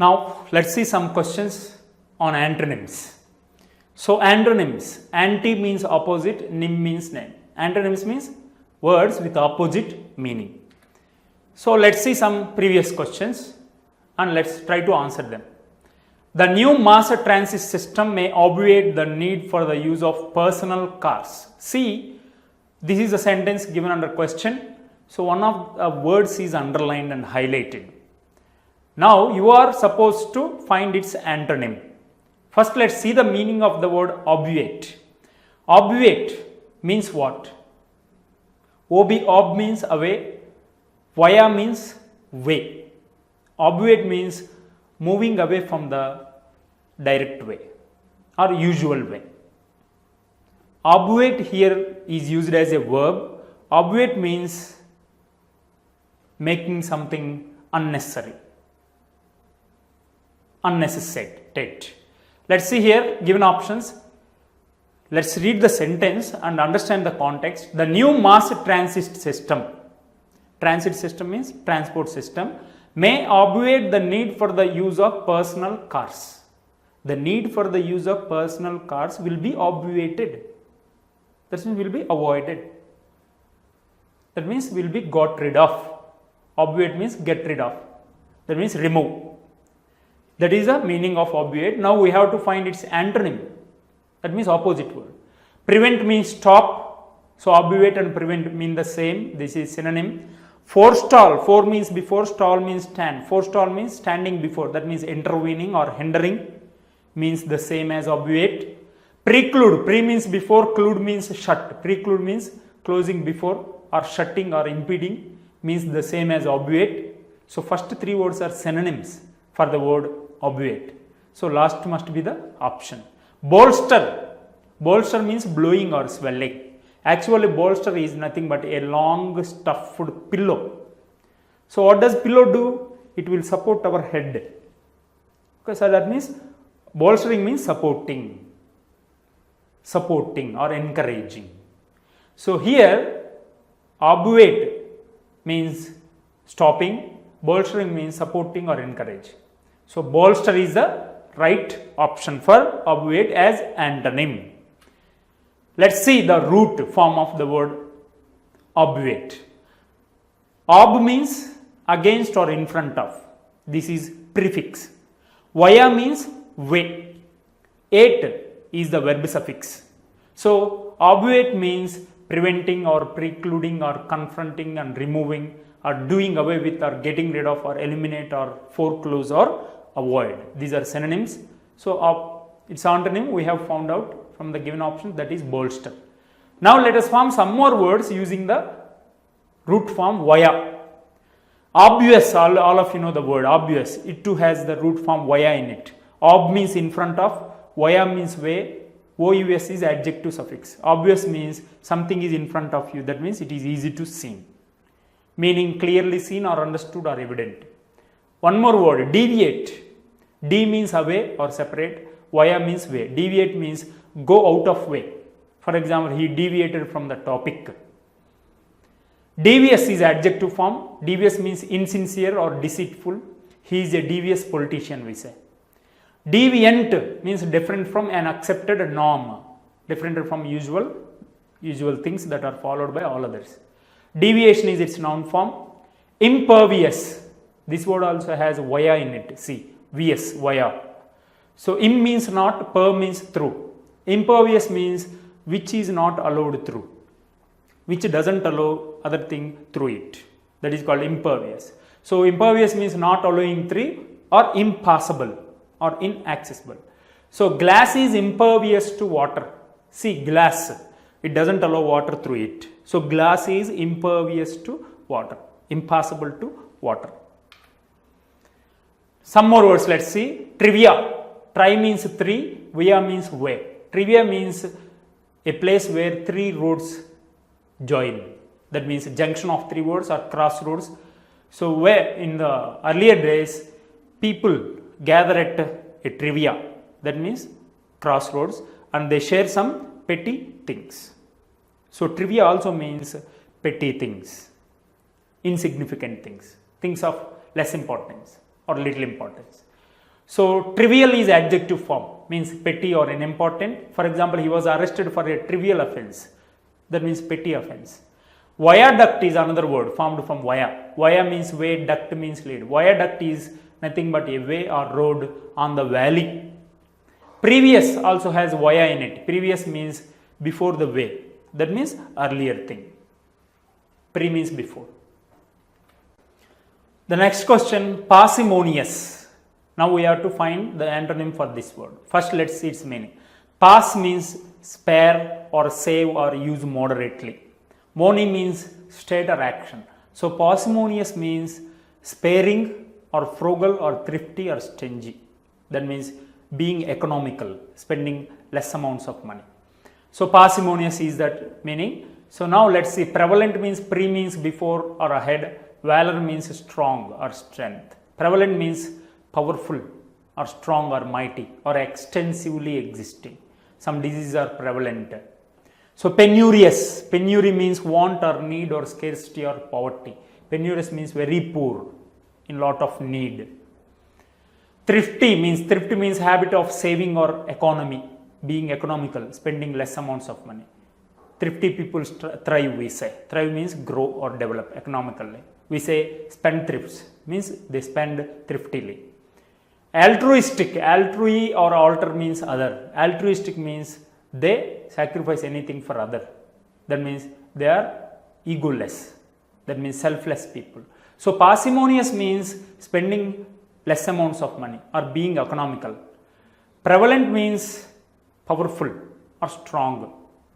Now let's see some questions on antonyms. So antonyms, anti means opposite, nym means name. Antonyms means words with opposite meaning. So let's see some previous questions and let's try to answer them. The new mass transit system may obviate the need for the use of personal cars. See, this is a sentence given under question. So one of the words is underlined and highlighted. Now you are supposed to find its antonym. First let's see the meaning of the word obviate. Obviate means what? Ob means away, via means way. Obviate means moving away from the direct way or usual way. Obviate here is used as a verb. Obviate means making something unnecessary, unnecessitated. Let's see here given options. Let's read the sentence and understand the context. The new mass transit system means transport system, may obviate the need for the use of personal cars. The need for the use of personal cars will be obviated. That means will be avoided. That means will be got rid of. Obviate means get rid of. That means remove. That is the meaning of obviate. Now we have to find its antonym. That means opposite word. Prevent means stop. So obviate and prevent mean the same. This is synonym. Forestall. For means before, stall means stand. Forestall means standing before. That means intervening or hindering. Means the same as obviate. Preclude. Pre means before, clude means shut. Preclude means closing before or shutting or impeding. Means the same as obviate. So first three words are synonyms for the word obviate. So last must be the option. Bolster. Bolster means blowing or swelling. Actually bolster is nothing but a long stuffed pillow. So what does pillow do? It will support our head. Okay, so that means bolstering means supporting or encouraging. So here obviate means stopping, bolstering means supporting or encourage. So bolster is the right option for obviate as antonym. Let's see the root form of the word obviate. Ob means against or in front of. This is prefix. Via means way. Ate is the verb suffix. So obviate means preventing or precluding or confronting and removing or doing away with or getting rid of or eliminate or foreclose or avoid. These are synonyms. So its antonym we have found out from the given option, that is bolster. Now let us form some more words using the root form via. Obvious, all of you know the word obvious. It too has the root form via in it. Ob means in front of, via means way, ous is adjective suffix. Obvious means something is in front of you, that means it is easy to see. Meaning clearly seen or understood or evident. One more word, deviate. D means away or separate, via means way. Deviate means go out of way. For example, he deviated from the topic. Devious is adjective form. Devious means insincere or deceitful. He is a devious politician, we say. Deviant means different from an accepted norm, different from usual things that are followed by all others. Deviation is its noun form. Impervious, this word also has via in it. See, vs, via. So im means not, per means through. Impervious means which is not allowed through, which doesn't allow other thing through it. That is called impervious. So impervious means not allowing through or impassable or inaccessible. So glass is impervious to water. See, glass, it doesn't allow water through it. So glass is impervious to water, impassable to water. Some more words, let's see. Trivia. Tri means three, via means way. Trivia means a place where three roads join. That means junction of three roads or crossroads. So where in the earlier days people gather at a trivia, that means crossroads, and they share some petty things. So trivia also means petty things, insignificant things, things of less importance or little importance. So trivial is adjective form, means petty or unimportant. For example, he was arrested for a trivial offense. That means petty offense. Viaduct is another word formed from via. Via means way, duct means lead. Viaduct is nothing but a way or road on the valley. Previous also has via in it. Previous means before the way. That means earlier thing. Pre means before. The next question, parsimonious. Now we have to find the antonym for this word. First let's see its meaning. Pass means spare or save or use moderately. Moni means state or action. So parsimonious means sparing or frugal or thrifty or stingy. That means being economical, spending less amounts of money. So parsimonious is that meaning. So now let's see, prevalent means pre means before or ahead. Valor means strong or strength. Prevalent means powerful or strong or mighty or extensively existing. Some diseases are prevalent. So penurious, penury means want or need or scarcity or poverty. Penurious means very poor, in lot of need. Thrifty means habit of saving or economy, being economical, spending less amounts of money. Thrifty people thrive, we say. Thrive means grow or develop economically. We say spendthrifts, means they spend thriftily. Altruistic, altrui or alter means other. Altruistic means they sacrifice anything for other. That means they are egoless. That means selfless people. So parsimonious means spending less amounts of money or being economical. Prevalent means powerful or strong.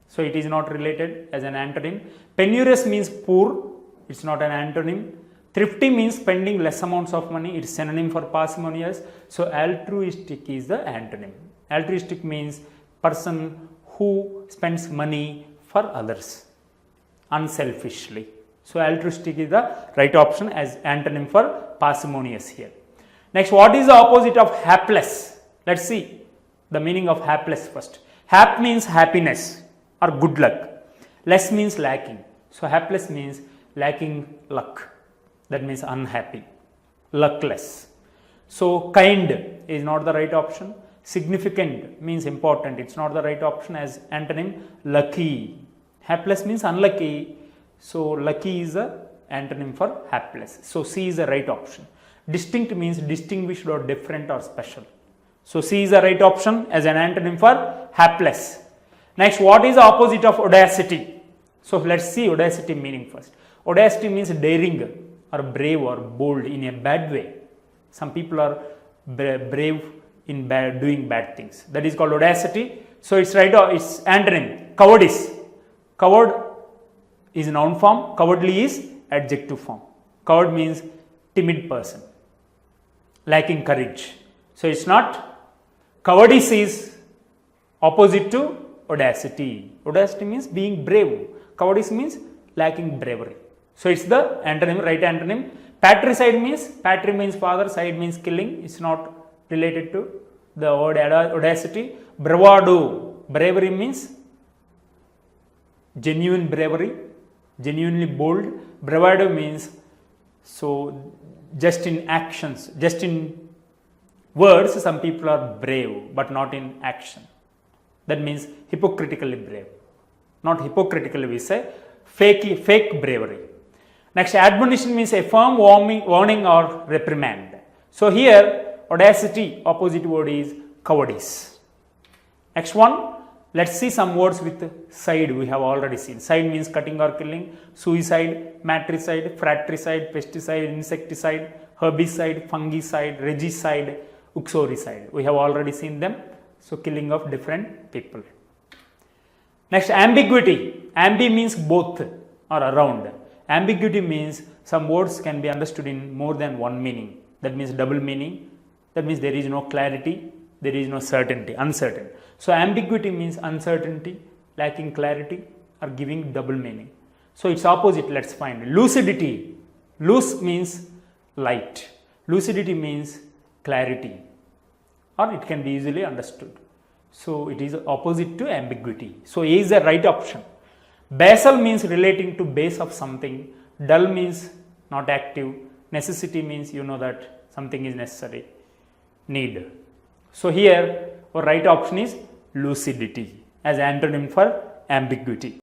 So it is not related as an antonym. Penurious means poor. It's not an antonym. Thrifty means spending less amounts of money. It's synonym for parsimonious. So altruistic is the antonym. Altruistic means person who spends money for others unselfishly. So altruistic is the right option as antonym for parsimonious here. Next, what is the opposite of hapless? Let's see the meaning of hapless first. Hap means happiness or good luck. Less means lacking. So hapless means lacking luck. That means unhappy, luckless. So kind is not the right option. Significant means important. It's not the right option as antonym. Lucky. Hapless means unlucky. So lucky is the antonym for hapless. So C is the right option. Distinct means distinguished or different or special. So C is the right option as an antonym for hapless. Next, what is the opposite of audacity? So let's see audacity meaning first. Audacity means daring or brave or bold in a bad way. Some people are brave in doing bad things. That is called audacity. So it's right. It's antonym. Cowardice. Coward is noun form. Cowardly is adjective form. Coward means timid person, lacking courage. So it's not. Cowardice is opposite to audacity. Audacity means being brave. Cowardice means lacking bravery. So it's the antonym, right antonym. Patricide means, patri means father, side means killing. It's not related to the word audacity. Bravado, bravery means genuine bravery, genuinely bold. Bravado means so just in actions, just in words, some people are brave, but not in action. That means hypocritically brave. Not hypocritically, we say fake bravery. Next, admonition means a firm warning or reprimand. So here, audacity, opposite word is cowardice. Next one, let's see some words with side we have already seen. Side means cutting or killing. Suicide, matricide, fratricide, pesticide, insecticide, herbicide, fungicide, regicide, uxoricide. We have already seen them. So killing of different people. Next, ambiguity. Ambi means both or around. Ambiguity means some words can be understood in more than one meaning. That means double meaning. That means there is no clarity, there is no certainty, uncertain. So ambiguity means uncertainty, lacking clarity or giving double meaning. So its opposite, let's find. Lucidity. Luce means light. Lucidity means clarity, or it can be easily understood. So it is opposite to ambiguity. So A is the right option. Basal means relating to base of something. Dull means not active. Necessity means you know that something is necessary. need. So here our right option is lucidity as antonym for ambiguity.